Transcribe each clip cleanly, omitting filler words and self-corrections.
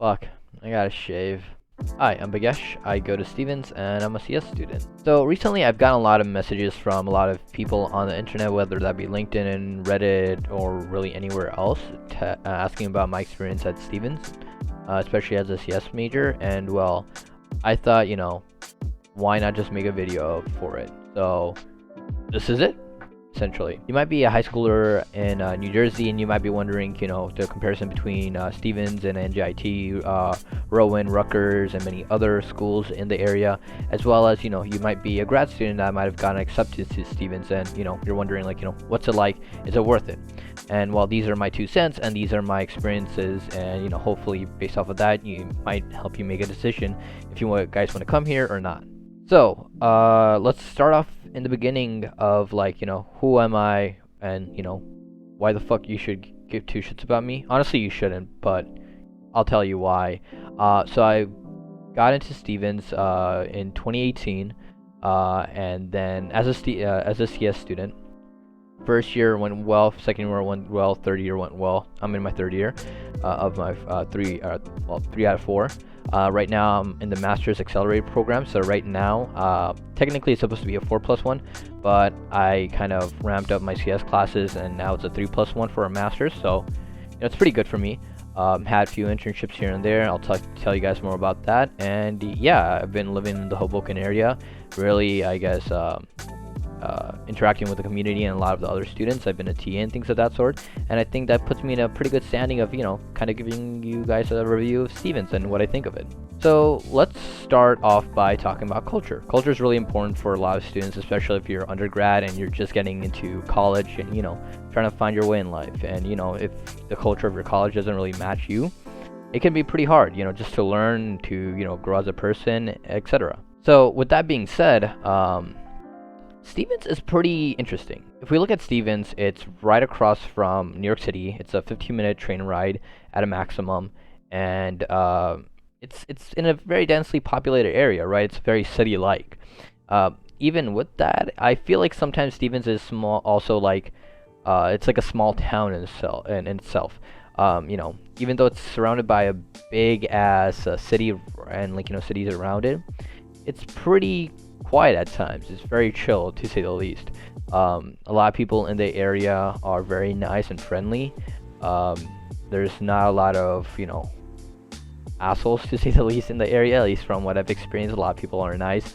Fuck, I gotta shave. Hi, I'm Bagesh. I go to Stevens and I'm a CS student. So recently I've gotten a lot of messages from a lot of people on the internet, whether that be LinkedIn and Reddit or really anywhere else, asking about my experience at Stevens, especially as a CS major. And well, I thought, why not just make a video for it? So this is it. Essentially, you might be a high schooler in New Jersey, and you might be wondering, the comparison between Stevens and NJIT, Rowan, Rutgers, and many other schools in the area, as well as, you might be a grad student that might have gotten accepted to Stevens, and, you're wondering, what's it like? Is it worth it? And well, these are my 2 cents, and these are my experiences, and, hopefully, based off of that, you might help you make a decision if you guys want to come here or not. So, let's start off in the beginning of who am I and, why the fuck you should give 2 shits about me. Honestly, you shouldn't, but I'll tell you why. So I got into Stevens in 2018, and then as a CS student, first year went well, second year went well, third year went well. I'm in my third year of my 3 out of 4. Right now I'm in the Master's Accelerated program, so right now, technically it's supposed to be a 4+1, but I kind of ramped up my CS classes and now it's a 3+1 for a Master's, so it's pretty good for me. Had a few internships here and there. I'll tell you guys more about that. And yeah, I've been living in the Hoboken area, really, I guess, interacting with the community and a lot of the other students. I've been a TA and things of that sort, and I think that puts me in a pretty good standing of, kind of giving you guys a review of Stevens and what I think of it. So let's start off by talking about culture. Culture is really important for a lot of students, especially if you're undergrad and you're just getting into college and, trying to find your way in life. And, if the culture of your college doesn't really match you, it can be pretty hard, just to learn, to, grow as a person, etc. So with that being said, Stevens is pretty interesting. If we look at Stevens, it's right across from New York City. It's a 15-minute train ride at a maximum, and it's in a very densely populated area, right? It's very city-like. Even with that, I feel like sometimes Stevens is small, also it's like a small town in itself. Even though it's surrounded by a big-ass city and cities around it, it's pretty quiet at times. It's very chill, to say the least. A lot of people in the area are very nice and friendly. There's not a lot of assholes, to say the least, in the area, at least from what I've experienced. A lot of people are nice,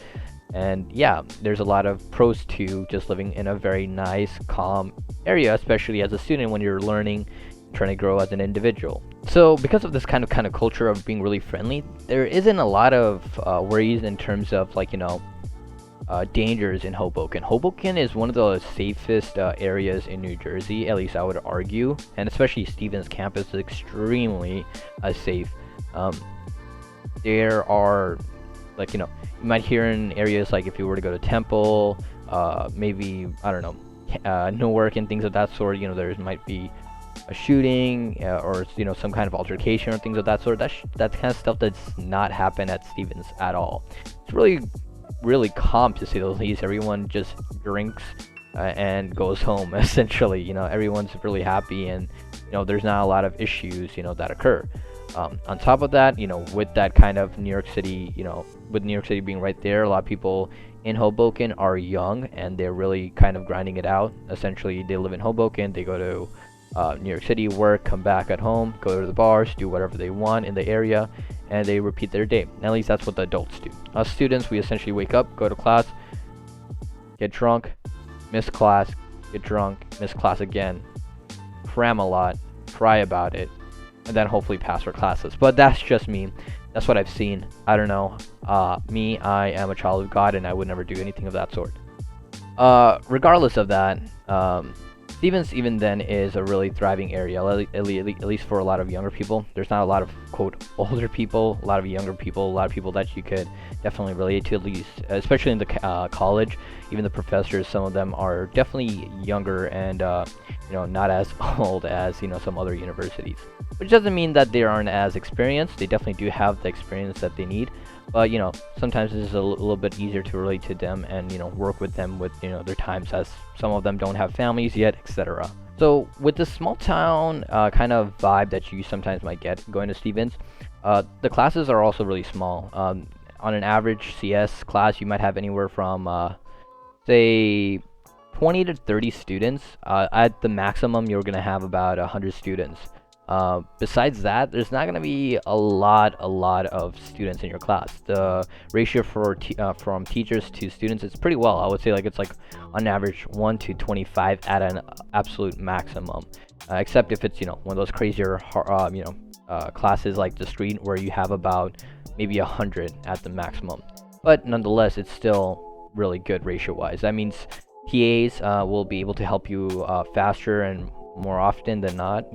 and yeah, there's a lot of pros to just living in a very nice, calm area, especially as a student when you're learning, trying to grow as an individual. So because of this kind of culture of being really friendly, there isn't a lot of worries in terms of dangers in Hoboken. Hoboken is one of the safest areas in New Jersey, at least I would argue, and especially Stevens campus is extremely safe. There are, you might hear in areas like if you were to go to Temple, maybe, I don't know, Newark and things of that sort, there might be a shooting or, some kind of altercation or things of that sort. That kind of stuff does not happen at Stevens at all. It's really calm, to say the least. Everyone just drinks and goes home, essentially. Everyone's really happy, and there's not a lot of issues that occur. On top of that, with that kind of New York City, with New York City being right there, a lot of people in Hoboken are young and they're really kind of grinding it out. Essentially, they live in Hoboken, they go to New York City, work, come back at home, go to the bars, do whatever they want in the area, and they repeat their day. At least that's what the adults do. Us students, we essentially wake up, go to class, get drunk, miss class, get drunk, miss class again, cram a lot, cry about it, and then hopefully pass our classes. But that's just me. That's what I've seen. I don't know. Me, I am a child of God, and I would never do anything of that sort. Regardless of that, Stevens even then is a really thriving area, at least for a lot of younger people. There's not a lot of, quote, older people, a lot of younger people, a lot of people that you could definitely relate to, at least, especially in the college. Even the professors, some of them are definitely younger and, not as old as, some other universities. Which doesn't mean that they aren't as experienced. They definitely do have the experience that they need. But, sometimes it's a little bit easier to relate to them and, work with them with, their times, as some of them don't have families yet, etc. So with the small town kind of vibe that you sometimes might get going to Stevens, The classes are also really small. On an average CS class, you might have anywhere from say 20 to 30 students. At the maximum, you're gonna have about 100 students. Besides that, there's not gonna be a lot of students in your class. The ratio for from teachers to students is pretty well. I would say like it's like on average 1 to 25 at an absolute maximum. Except if it's one of those crazier classes like the street where you have about maybe 100 at the maximum. But nonetheless, it's still really good ratio-wise. That means TAs will be able to help you faster and more often than not.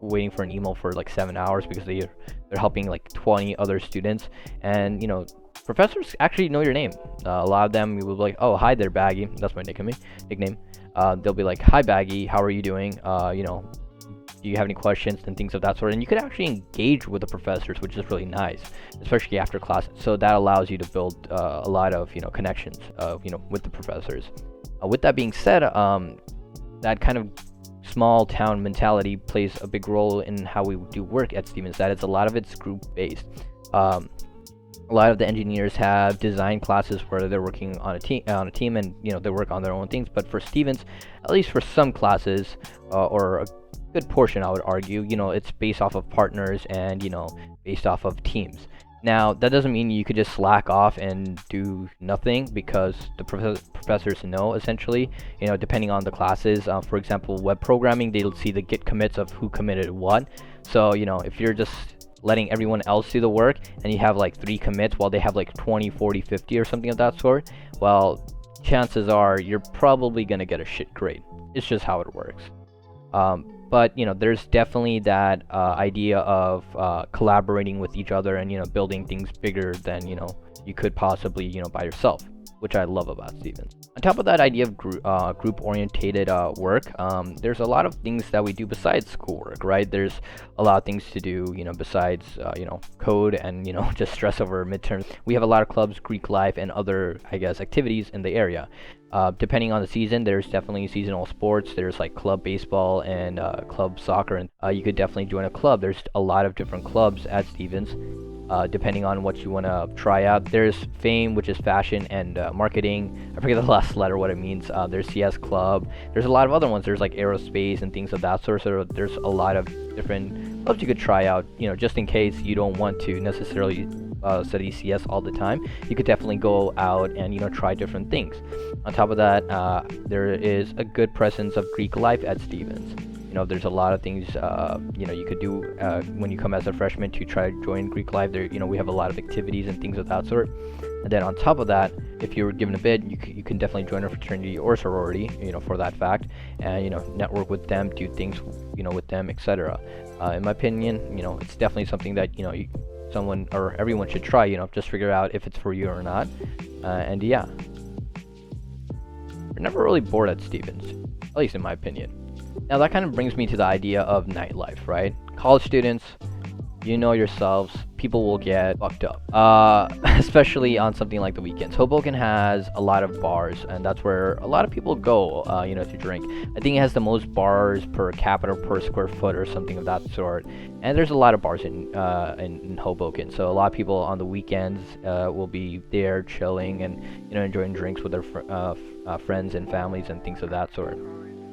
Waiting for an email for like 7 hours because they're helping like 20 other students, and professors actually know your name. A lot of them you will be like, oh, hi there, Baggy. That's my nickname. They'll be like, hi, Baggy, how are you doing? Do you have any questions and things of that sort? And you could actually engage with the professors, which is really nice, especially after class. So that allows you to build a lot of connections with the professors. With that being said, that kind of small town mentality plays a big role in how we do work at Stevens. That is, a lot of it's group based. A lot of the engineers have design classes where they're working on a team, and they work on their own things. But for Stevens, at least for some classes, or a good portion, I would argue, it's based off of partners and based off of teams. Now, that doesn't mean you could just slack off and do nothing, because the professors know, essentially, depending on the classes. For example, web programming, they'll see the git commits of who committed what. So, if you're just letting everyone else do the work and you have like 3 commits while they have like 20, 40, 50 or something of that sort, well, chances are you're probably going to get a shit grade. It's just how it works. But there's definitely that idea of collaborating with each other and building things bigger than you could possibly by yourself, which I love about Stevens. On top of that idea of group-orientated work, there's a lot of things that we do besides schoolwork, right? There's a lot of things to do besides code and just stress over midterms. We have a lot of clubs, Greek life, and other activities in the area. Depending on the season, there's definitely seasonal sports. There's like club baseball and club soccer, and you could definitely join a club. There's a lot of different clubs at Stevens, depending on what you want to try out. There's FAME, which is fashion and marketing. I forget the last letter what it means. There's CS Club. There's a lot of other ones. There's like aerospace and things of that sort. So there's a lot of different clubs you could try out. Just in case you don't want to necessarily study CS all the time, you could definitely go out and try different things. On top of that, there is a good presence of Greek life at Stevens. There's a lot of things you could do when you come as a freshman to try to join Greek life. There, we have a lot of activities and things of that sort. And then on top of that, if you're given a bid, you can definitely join a fraternity or sorority, for that fact, and network with them, do things, with them, etc. In my opinion, it's definitely something that someone or everyone should try. Just figure out if it's for you or not. And yeah, you're never really bored at Stevens, at least in my opinion. Now that kind of brings me to the idea of nightlife, right? College students, yourselves, people will get fucked up, especially on something like the weekends. Hoboken has a lot of bars, and that's where a lot of people go, to drink. I think it has the most bars per capita per square foot or something of that sort. And there's a lot of bars in Hoboken, so a lot of people on the weekends will be there chilling and enjoying drinks with their friends and families and things of that sort.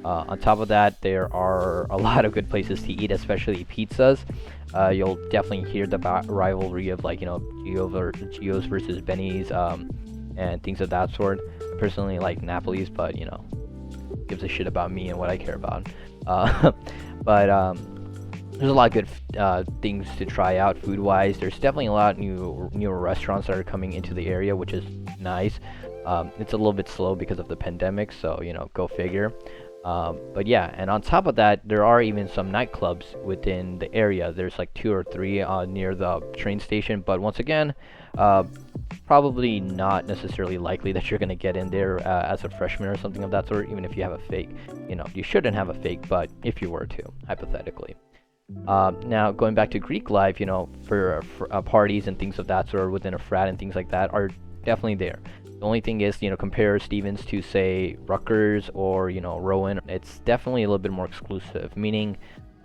On top of that, there are a lot of good places to eat, especially pizzas. You'll definitely hear the rivalry of Gio's versus Benny's, and things of that sort. I personally like Napoli's, but gives a shit about me and what I care about. But there's a lot of good things to try out food-wise. There's definitely a lot of newer restaurants that are coming into the area, which is nice. It's a little bit slow because of the pandemic, so go figure. But yeah, and on top of that, there are even some nightclubs within the area. There's like 2 or 3 near the train station, but once again, probably not necessarily likely that you're going to get in there as a freshman or something of that sort, even if you have a fake. You shouldn't have a fake, but if you were to, hypothetically. Now, going back to Greek life, for parties and things of that sort within a frat and things like that are definitely there. The only thing is, compare Stevens to, say, Rutgers or, Rowan. It's definitely a little bit more exclusive, meaning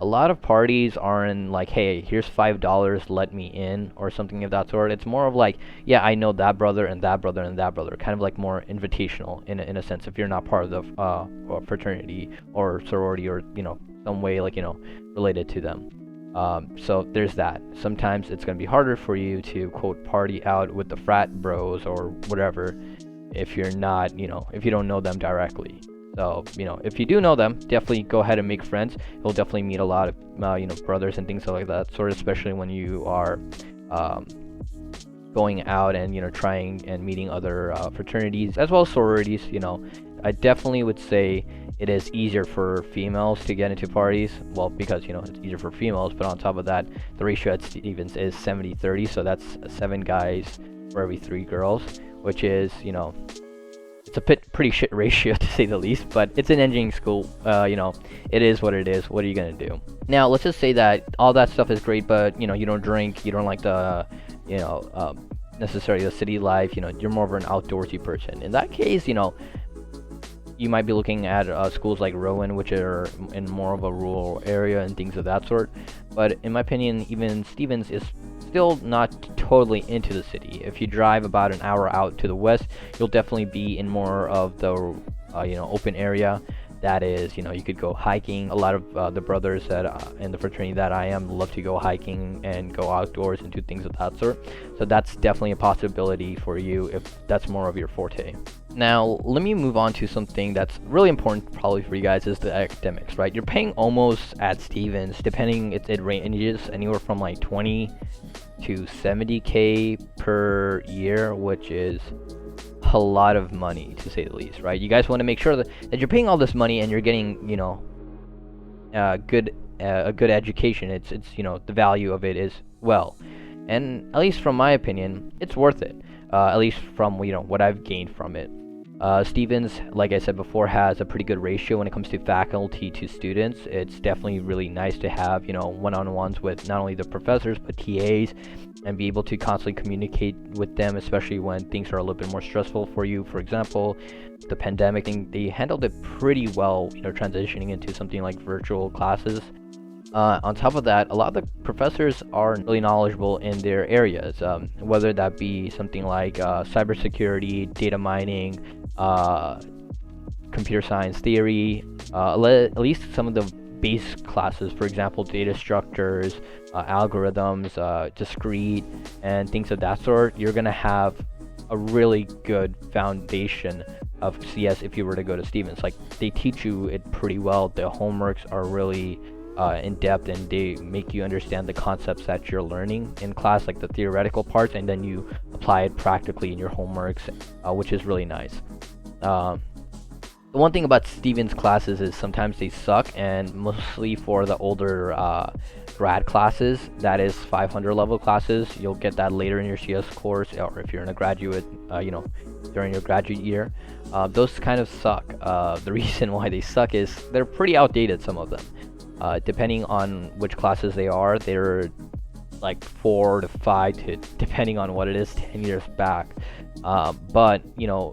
A lot of parties aren't like, hey, here's $5, let me in, or something of that sort. It's more of like, yeah, I know that brother and that brother and that brother, kind of like more invitational in a sense, if you're not part of the fraternity or sorority, or some way, like, related to them. So there's that. Sometimes it's going to be harder for you to quote party out with the frat bros or whatever if you're not, if you don't know them directly. So, if you do know them, definitely go ahead and make friends. You'll definitely meet a lot of, brothers and things like that sort of, especially when you are going out and, trying and meeting other fraternities as well as sororities. I definitely would say it is easier for females to get into parties. Well, because, it's easier for females, but on top of that, the ratio at Stevens is 70-30, so that's 7 guys for every 3 girls, which is, it's a pretty shit ratio to say the least, but it's an engineering school. It is what it is. What are you gonna do? Now, let's just say that all that stuff is great, but you don't drink, you don't like the, necessarily the city life. You're more of an outdoorsy person. In that case, you might be looking at schools like Rowan, which are in more of a rural area and things of that sort. But in my opinion, even Stevens is still not totally into the city. If you drive about an hour out to the west, you'll definitely be in more of the open area. That is, you could go hiking. A lot of the brothers that in the fraternity that I am love to go hiking and go outdoors and do things of that sort. So that's definitely a possibility for you if that's more of your forte. Now, let me move on to something that's really important probably for you guys, is the academics, right? You're paying almost at Stevens, depending, it ranges anywhere from like 20 to 70K per year, which is a lot of money to say the least, right? You guys want to make sure that you're paying all this money and you're getting, a good education. It's the value of it is, well, and at least from my opinion, it's worth it. At least from what I've gained from it. Stevens, like I said before, has a pretty good ratio when it comes to faculty to students. It's definitely really nice to have, one-on-ones with not only the professors, but TAs, and be able to constantly communicate with them, especially when things are a little bit more stressful for you. For example, the pandemic thing, they handled it pretty well, transitioning into something like virtual classes. On top of that, a lot of the professors are really knowledgeable in their areas, whether that be something like cybersecurity, data mining, computer science theory, at least some of the base classes, for example, data structures, algorithms, discrete, and things of that sort. You're going to have a really good foundation of CS if you were to go to Stevens. Like, they teach you it pretty well. The homeworks are really in depth, and they make you understand the concepts that you're learning in class, like the theoretical parts, and then you apply it practically in your homeworks, which is really nice. The one thing about Stevens classes is sometimes they suck, and mostly for the older grad classes, that is 500 level classes. You'll get that later in your CS course, or if you're in a graduate, during your graduate year. Those kind of suck. The reason why they suck is they're pretty outdated, some of them. Depending on which classes they are, they're like 4 to 5 to, depending on what it is, 10 years back. But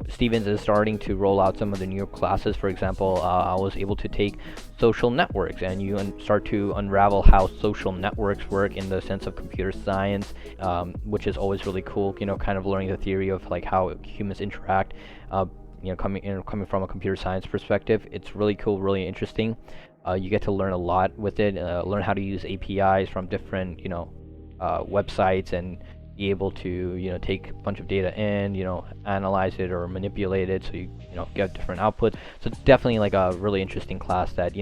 Stevens is starting to roll out some of the newer classes. For example, I was able to take social networks, and you start to unravel how social networks work in the sense of computer science, which is always really cool. Kind of learning the theory of like how humans interact. Coming from a computer science perspective, it's really cool, really interesting. You get to learn a lot with it, learn how to use APIs from different, websites, and be able to, take a bunch of data in, analyze it or manipulate it, so you get different outputs. So it's definitely like a really interesting class that,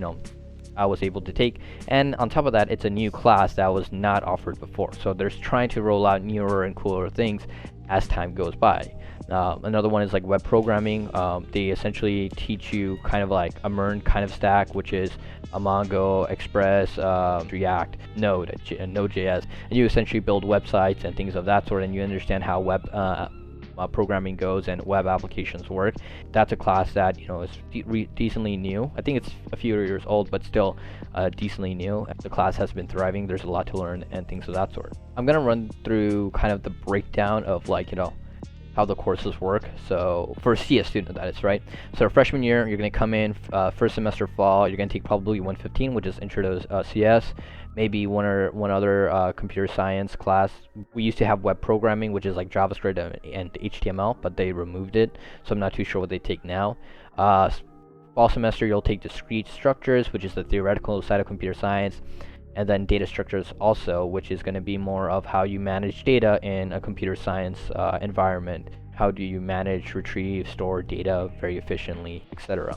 I was able to take. And on top of that, it's a new class that was not offered before. So there's trying to roll out newer and cooler things as time goes by. Another one is like web programming. They essentially teach you kind of like a MERN kind of stack, which is a Mongo, Express, React, Node, and Node.js, and you essentially build websites and things of that sort, and you understand how web programming goes and web applications work. That's a class that is decently new. I think it's a few years old, but still decently new. The class has been thriving. There's a lot to learn and things of that sort. I'm gonna run through kind of the breakdown of like how the courses work. So for a CS student, that is, right? So freshman year, you're going to come in first semester fall. You're going to take probably 115, which is intro to CS. Maybe one other computer science class. We used to have web programming, which is like JavaScript and HTML, but they removed it. So I'm not too sure what they take now. Fall semester, you'll take discrete structures, which is the theoretical side of computer science, and then data structures also, which is going to be more of how you manage data in a computer science environment. How do you manage, retrieve, store data very efficiently, etc.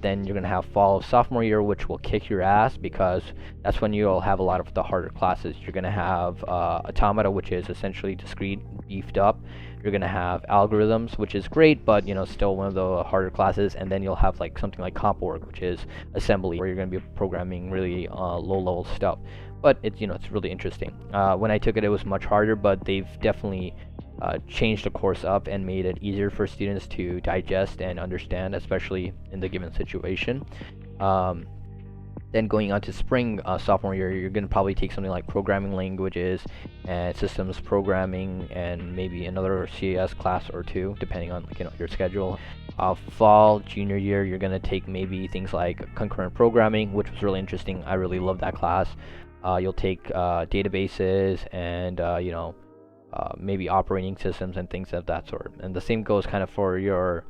Then you're going to have fall of sophomore year, which will kick your ass because that's when you'll have a lot of the harder classes. You're going to have automata, which is essentially discrete, beefed up. You're going to have algorithms, which is great, but still one of the harder classes. And then you'll have like something like comp work, which is assembly, where you're going to be programming really low-level stuff. But it's really interesting. When I took it, it was much harder, but they've definitely changed the course up and made it easier for students to digest and understand, especially in the given situation. Then going on to spring sophomore year, you're going to probably take something like programming languages and systems programming and maybe another CS class or two, depending on your schedule. Fall junior year, you're going to take maybe things like concurrent programming, which was really interesting. I really love that class. You'll take databases and maybe operating systems and things of that sort. And the same goes kind of for your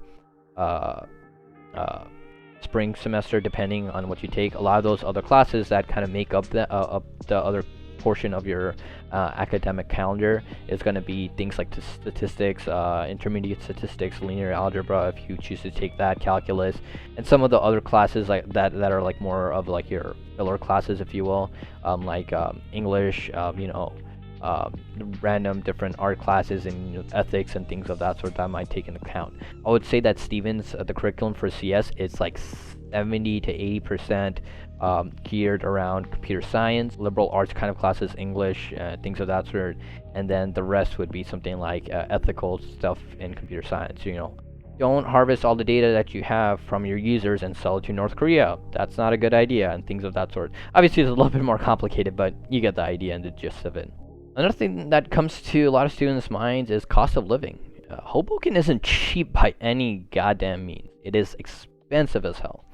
spring semester, depending on what you take. A lot of those other classes that kind of make up the other portion of your academic calendar is going to be things like statistics, intermediate statistics, linear algebra, if you choose to take that, calculus, and some of the other classes like that are like more of like your filler classes, if you will, like English, random different art classes and ethics and things of that sort that might take into account. I would say that Stevens, the curriculum for CS, it's like 70 to 80% geared around computer science, liberal arts kind of classes, English, things of that sort, and then the rest would be something like ethical stuff in computer science. Don't harvest all the data that you have from your users and sell it to North Korea. That's not a good idea, and things of that sort. Obviously, it's a little bit more complicated, but you get the idea and the gist of it. Another thing that comes to a lot of students' minds is cost of living. Hoboken isn't cheap by any goddamn means. It is expensive as hell.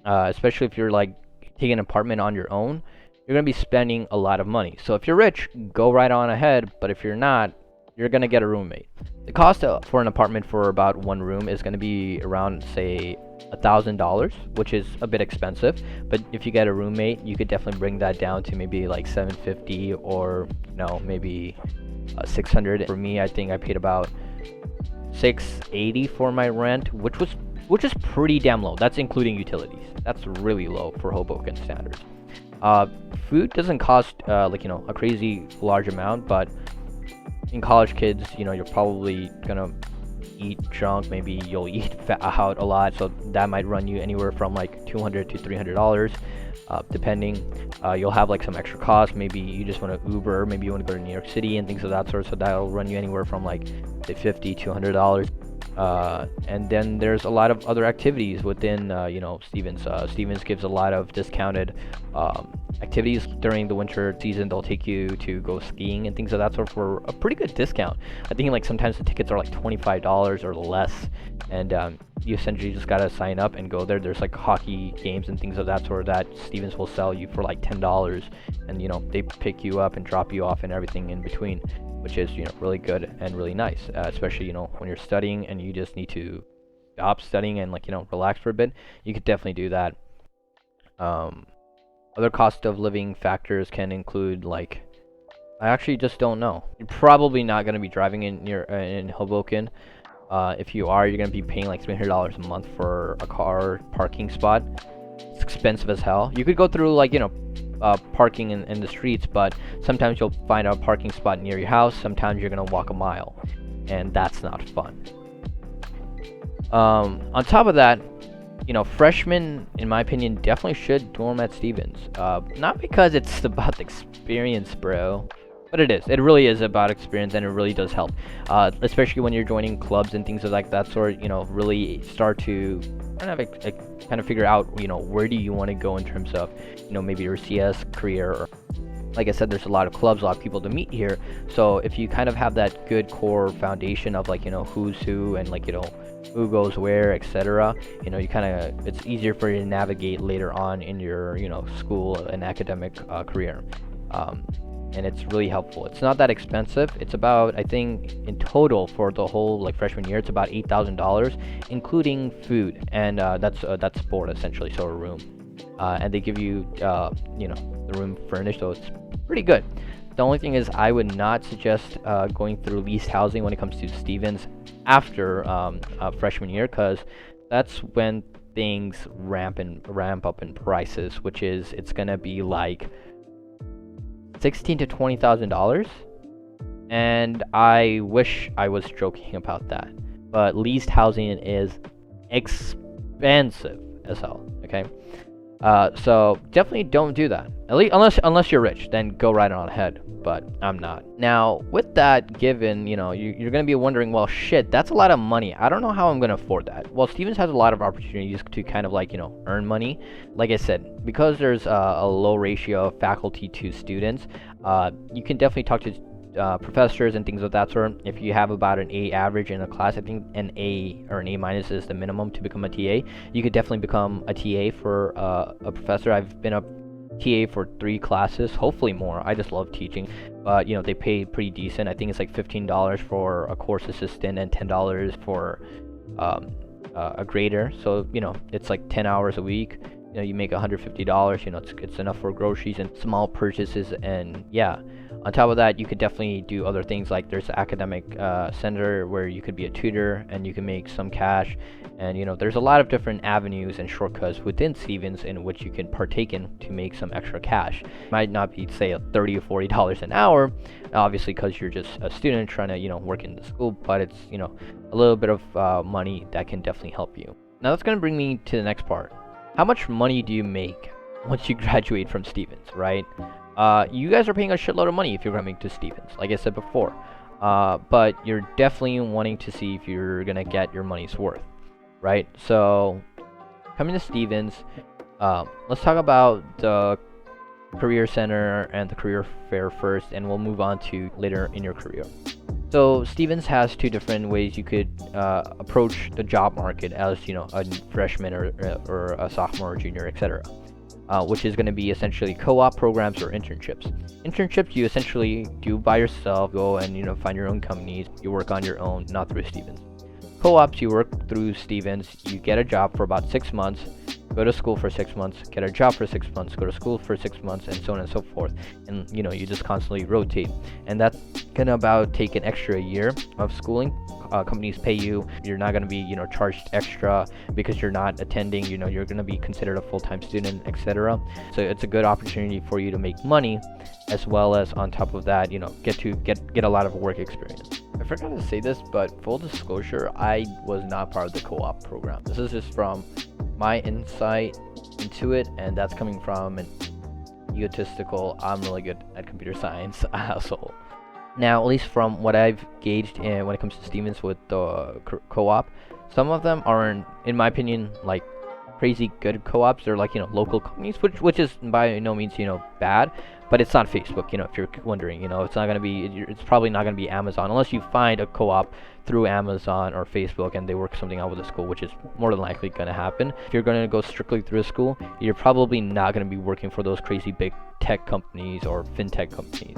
Especially if you're like taking an apartment on your own, you're going to be spending a lot of money. So if you're rich, go right on ahead. But if you're not, you're going to get a roommate. The cost for an apartment for about one room is going to be around, say, $1,000, which is a bit expensive. But if you get a roommate, you could definitely bring that down to maybe like $750 or maybe $600. For me, I think I paid about $680 for my rent, which is pretty damn low. That's including utilities. That's really low for Hoboken standards. Food doesn't cost a crazy large amount, but in college kids, you're probably gonna eat junk. Maybe you'll eat out a lot, so that might run you anywhere from like $200 to $300, depending. You'll have like some extra costs. Maybe you just want to Uber, maybe you want to go to New York City and things of that sort, so that'll run you anywhere from like say $50 to $100. And then there's a lot of other activities within Stevens. Stevens gives a lot of discounted activities during the winter season. They'll take you to go skiing and things of that sort for a pretty good discount. I think like sometimes the tickets are like $25 or less, and you essentially just gotta sign up and go there. There's like hockey games and things of that sort that Stevens will sell you for like $10, and they pick you up and drop you off and everything in between, which is really good and really nice, especially when you're studying and you just need to stop studying and relax for a bit. You could definitely do that. Other cost of living factors can include I actually just don't know. You're probably not going to be driving in Hoboken. If you are, you're going to be paying like $300 a month for a car parking spot. It's expensive as hell. You could go through parking in the streets, but sometimes you'll find a parking spot near your house. Sometimes you're gonna walk a mile, and that's not fun. On top of that, freshmen, in my opinion, definitely should dorm at Stevens. Not because it's about the experience, bro, but it is. It really is about experience, and it really does help, especially when you're joining clubs and things of that sort. Really start to kind of figure out, where do you want to go in terms of, maybe your CS career. Like I said, there's a lot of clubs, a lot of people to meet here. So if you kind of have that good core foundation of like, who's who and like, who goes where, etc., you kind of, it's easier for you to navigate later on in your, school and academic career. And it's really helpful. It's not that expensive. It's about, I think, in total for the whole like freshman year, it's about $8,000, including food, and that's board essentially, so a room. And they give you, the room furnished, so it's pretty good. The only thing is, I would not suggest going through leased housing when it comes to Stevens after freshman year, because that's when things ramp up in prices, which is it's gonna be like $16,000 to $20,000, and I wish I was joking about that, but leased housing is expensive as hell. Okay, so definitely don't do that. At least unless you're rich, then go right on ahead. But I'm not. Now, with that given, you're gonna be wondering, well, shit, that's a lot of money. I don't know how I'm gonna afford that. Well, Stevens has a lot of opportunities to kind of like earn money. Like I said, because there's a low ratio of faculty to students, you can definitely talk to professors and things of that sort. If you have about an A average in a class, I think an A or an A minus is the minimum to become a TA. You could definitely become a TA for a professor. I've been a TA for 3 classes, hopefully more. I just love teaching, but they pay pretty decent. I think it's like $15 for a course assistant and $10 for a grader. So it's like 10 hours a week. You make $150. It's enough for groceries and small purchases. And yeah, on top of that, you could definitely do other things, like there's an academic center where you could be a tutor and you can make some cash. And there's a lot of different avenues and shortcuts within Stevens in which you can partake in to make some extra cash. Might not be, say, a $30 or $40 an hour, obviously, because you're just a student trying to work in the school, but it's a little bit of money that can definitely help you. Now that's going to bring me to the next part. How much money do you make once you graduate from Stevens, right? You guys are paying a shitload of money if you're coming to Stevens, like I said before. But you're definitely wanting to see if you're going to get your money's worth, right? So, coming to Stevens, let's talk about the Career Center and the Career Fair first, and we'll move on to later in your career. So Stevens has 2 different ways you could approach the job market as a freshman or a sophomore or junior, etc. Which is going to be essentially co-op programs or internships. Internships you essentially do by yourself, go and find your own companies, you work on your own, not through Stevens. Co-ops, you work through Stevens, you get a job for about 6 months, go to school for 6 months, get a job for 6 months, go to school for 6 months, and so on and so forth. And you just constantly rotate, and that's gonna about take an extra year of schooling. Companies pay you. You're not gonna be charged extra because you're not attending. You're gonna be considered a full-time student, etc. So it's a good opportunity for you to make money, as well as on top of that, get a lot of work experience. I forgot to say this, but full disclosure, I was not part of the co-op program. This is just from my insight into it, and that's coming from an egotistical, I'm really good at computer science asshole. Now, at least from what I've gauged in when it comes to Stevens with the co-op, some of them aren't, in my opinion, like crazy good co-ops. They're like local companies, which is by no means bad, but it's not Facebook. If you're wondering, it's not gonna be. It's probably not gonna be Amazon unless you find a co-op through Amazon or Facebook and they work something out with the school, which is more than likely gonna happen. If you're gonna go strictly through a school, you're probably not gonna be working for those crazy big tech companies or fintech companies.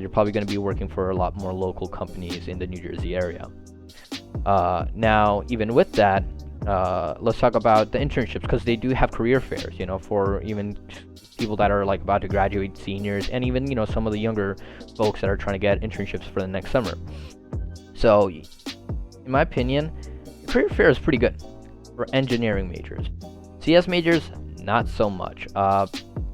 You're probably going to be working for a lot more local companies in the New Jersey area. Now, even with that, let's talk about the internships, because they do have career fairs, for even people that are like about to graduate, seniors, and even some of the younger folks that are trying to get internships for the next summer. So, in my opinion, the career fair is pretty good for engineering majors. CS majors, not so much.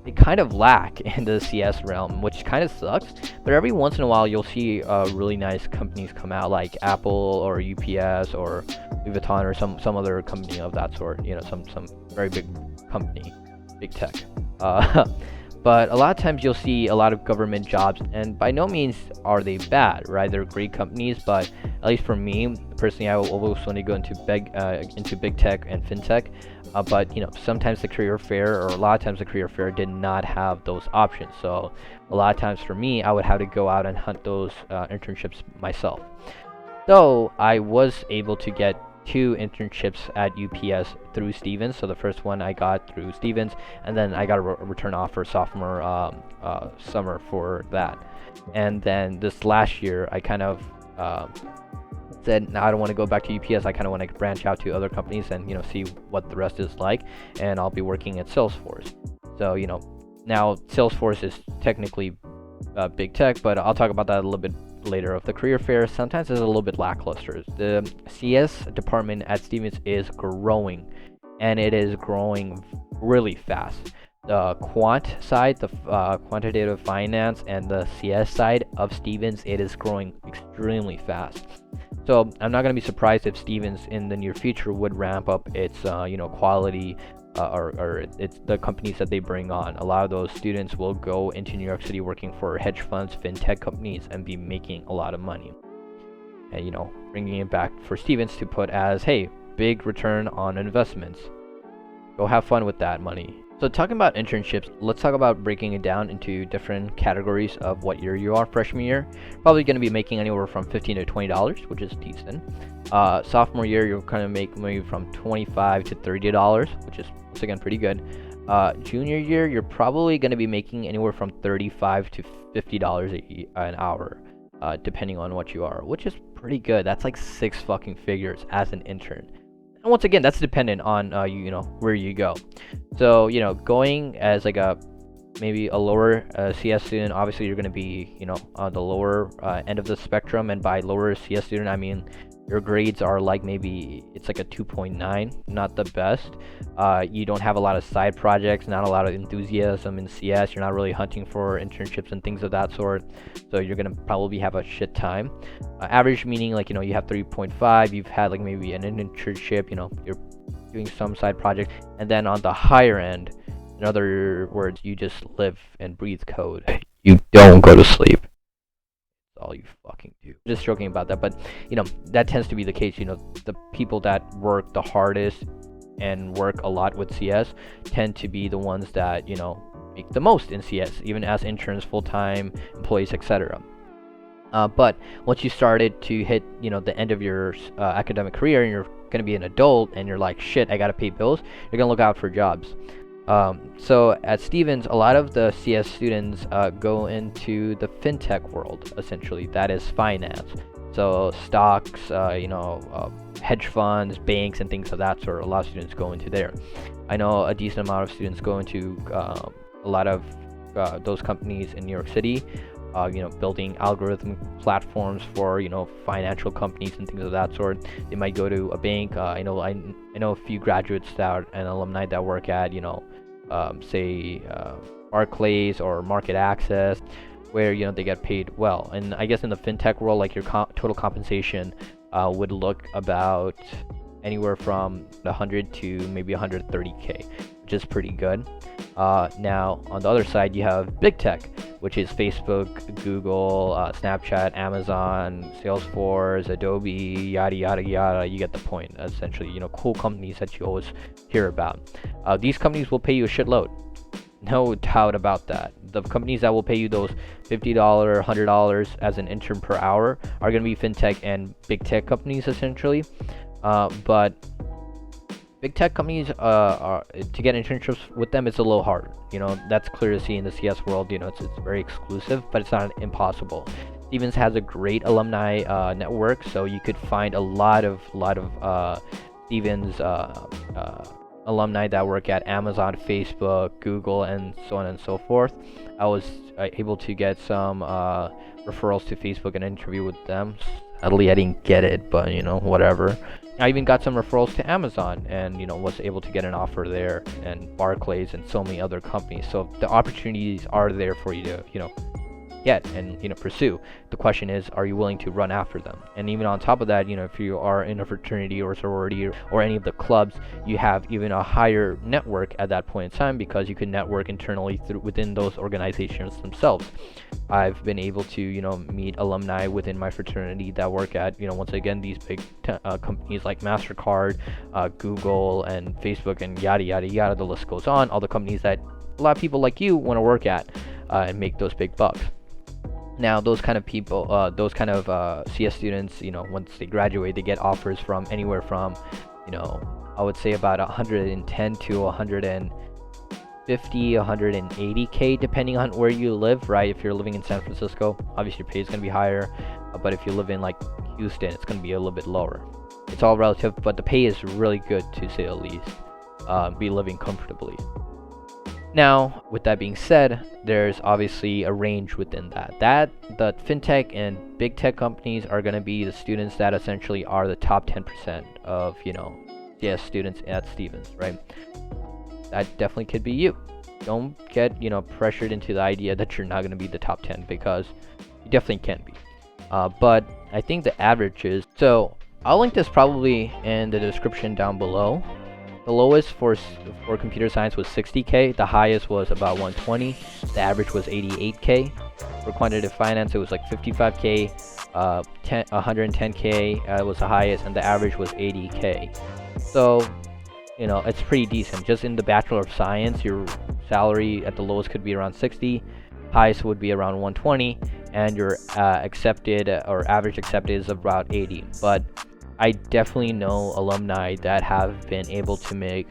They kind of lack in the CS realm, which kind of sucks, but every once in a while you'll see really nice companies come out, like Apple or UPS or Louis Vuitton or some other company of that sort, some very big company, big tech. But a lot of times you'll see a lot of government jobs, and by no means are they bad, right? They're great companies, but at least for me personally, I always want to go into big tech and fintech. But sometimes the career fair, or a lot of times the career fair, did not have those options. So a lot of times for me, I would have to go out and hunt those internships myself. So I was able to get 2 internships at UPS through Stevens. So the first one I got through Stevens, and then I got a return offer sophomore summer for that. And then this last year, I kind of said, now I don't want to go back to UPS. I kind of want to branch out to other companies and see what the rest is like. And I'll be working at Salesforce. So now Salesforce is technically big tech, but I'll talk about that a little bit later. Of the career fair, sometimes it's a little bit lackluster. The CS department at Stevens is growing, and it is growing really fast. The quant side, the quantitative finance, and the CS side of Stevens, it is growing extremely fast. So I'm not going to be surprised if Stevens in the near future would ramp up its quality, or it's the companies that they bring on. A lot of those students will go into New York City working for hedge funds, fintech companies, and be making a lot of money. And bringing it back for Stevens to put as, hey, big return on investments. Go have fun with that money. So talking about internships, let's talk about breaking it down into different categories of what year you are. Freshman year, probably going to be making anywhere from $15 to $20, which is decent. Sophomore year, you're going to make maybe from $25 to $30, which is once again pretty good. Junior year, you're probably going to be making anywhere from $35 to $50 an hour, depending on what you are, which is pretty good. That's like 6 fucking figures as an intern. And once again, that's dependent on where you go. So going as like maybe a lower CS student, obviously you're going to be on the lower end of the spectrum. And by lower CS student, I mean your grades are like, maybe it's like a 2.9, not the best. You don't have a lot of side projects, not a lot of enthusiasm in CS. You're not really hunting for internships and things of that sort, so you're gonna probably have a shit time. Average meaning like you have 3.5, you've had like maybe an internship, you're doing some side project. And then on the higher end, in other words, you just live and breathe code. You don't go to sleep. All you fucking do. Just joking about that, but that tends to be the case. The people that work the hardest and work a lot with CS tend to be the ones that make the most in CS, even as interns, full-time employees, etc. But once you started to hit the end of your academic career, and you're gonna be an adult, and you're like, shit, I gotta pay bills, you're gonna look out for jobs. So at Stevens, a lot of the CS students go into the fintech world, essentially. That is finance. So stocks, hedge funds, banks, and things of that sort. A lot of students go into there. I know a decent amount of students go into a lot of those companies in New York City, building algorithm platforms for financial companies and things of that sort. They might go to a bank. I know a few graduates and alumni that work at say Barclays or Market Access, where they get paid well. And I guess in the fintech world, like your total compensation would look about anywhere from 100 to maybe 130K, which is pretty good. Now on the other side, you have big tech, which is Facebook, Google, Snapchat, Amazon, Salesforce, Adobe, yada yada yada. You get the point. Essentially, cool companies that you always hear about. These companies will pay you a shitload, no doubt about that. The companies that will pay you those $50, $100 as an intern per hour are going to be fintech and big tech companies, essentially. But big tech companies, to get internships with them, it's a little harder. That's clear to see in the CS world. It's very exclusive, but it's not impossible. Stevens has a great alumni network, so you could find a lot of Stevens alumni that work at Amazon, Facebook, Google, and so on and so forth. I was able to get some referrals to Facebook and interview with them. Sadly, I didn't get it, but whatever. I even got some referrals to Amazon and was able to get an offer there, and Barclays and so many other companies. So the opportunities are there for you to get and pursue. The question is, are you willing to run after them? And even on top of that, if you are in a fraternity or sorority or any of the clubs, you have even a higher network at that point in time, because you can network internally within those organizations themselves. I've been able to meet alumni within my fraternity that work at once again these big companies like MasterCard, Google, and Facebook, and yada yada yada. The list goes on. All the companies that a lot of people like you want to work at and make those big bucks. Now, those kind of people, CS students, once they graduate, they get offers from anywhere from, I would say about 110 to 150, 180K, depending on where you live, right? If you're living in San Francisco, obviously your pay is going to be higher, but if you live in like Houston, it's going to be a little bit lower. It's all relative, but the pay is really good, to say the least. Be living comfortably. Now, with that being said, there's obviously a range within that. The fintech and big tech companies are going to be the students that essentially are the top 10% of, CS students at Stevens, right? That definitely could be you. Don't get, pressured into the idea that you're not going to be the top 10, because you definitely can be. But I think the average is, so I'll link this probably in the description down below. The lowest for computer science was 60K. The highest was about 120. The average was 88K. For quantitative finance, it was like 55K. 110K was the highest, and the average was 80K. So, it's pretty decent. Just in the Bachelor of Science, your salary at the lowest could be around 60. Highest would be around 120, and your accepted or average accepted is about 80. But I definitely know alumni that have been able to make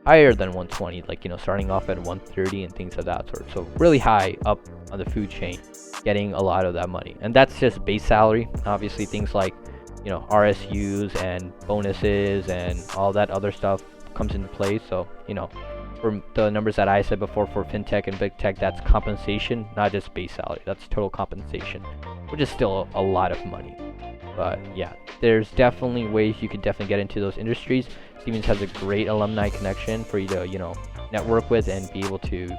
higher than 120, like starting off at 130 and things of that sort. So really high up on the food chain, getting a lot of that money. And that's just base salary. Obviously things like RSUs and bonuses and all that other stuff comes into play. So for the numbers that I said before, for fintech and big tech, that's compensation, not just base salary. That's total compensation, which is still a lot of money. But yeah, there's definitely ways you could definitely get into those industries. Stevens has a great alumni connection for you to network with and be able to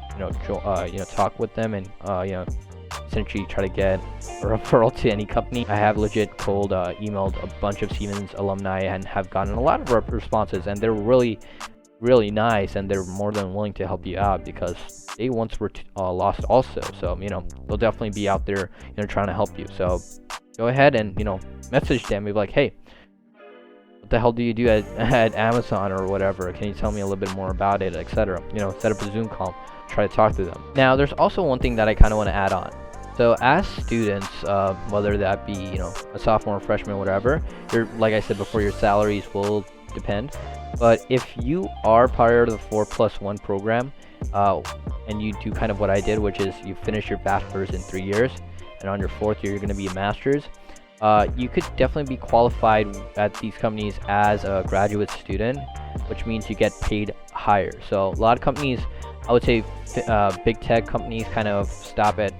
talk with them and essentially try to get a referral to any company. I have legit emailed a bunch of Stevens alumni and have gotten a lot of responses, and they're really nice, and they're more than willing to help you out, because they once were lost also. So they'll definitely be out there trying to help you. So go ahead and message them, be like, hey, what the hell do you do at Amazon or whatever? Can you tell me a little bit more about it, etc.? Set up a Zoom call, try to talk to them. Now, there's also one thing that I kind of want to add on. So as students, whether that be a sophomore, freshman, whatever, like I said before, your salaries will depend. But if you are part of the 4+1 program, and you do kind of what I did, which is you finish your bachelor's in 3 years, and on your 4th year you're going to be a master's, you could definitely be qualified at these companies as a graduate student, which means you get paid higher. So a lot of companies, I would say big tech companies, kind of stop at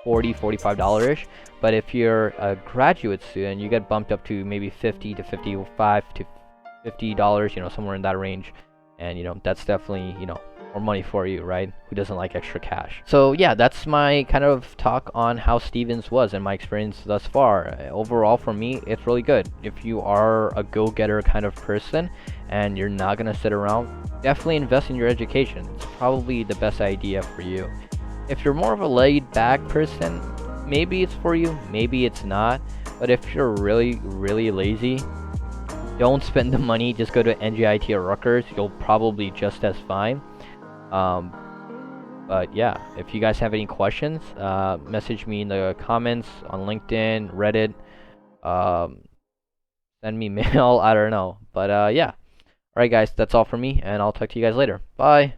$40, $45-ish. But if you're a graduate student, you get bumped up to maybe $50 to $55 to $50, somewhere in that range. And that's definitely more money for you, right? Who doesn't like extra cash? So yeah, that's my kind of talk on how Stevens was and my experience thus far. Overall, for me, it's really good. If you are a go-getter kind of person and you're not gonna sit around, definitely invest in your education. It's probably the best idea for you. If you're more of a laid-back person, maybe it's for you, maybe it's not. But if you're really lazy, don't spend the money. Just go to NJIT or Rutgers. You'll probably just as fine. But yeah, if you guys have any questions, message me in the comments on LinkedIn, Reddit, send me mail, I don't know. But yeah. Alright guys, that's all for me, and I'll talk to you guys later. Bye!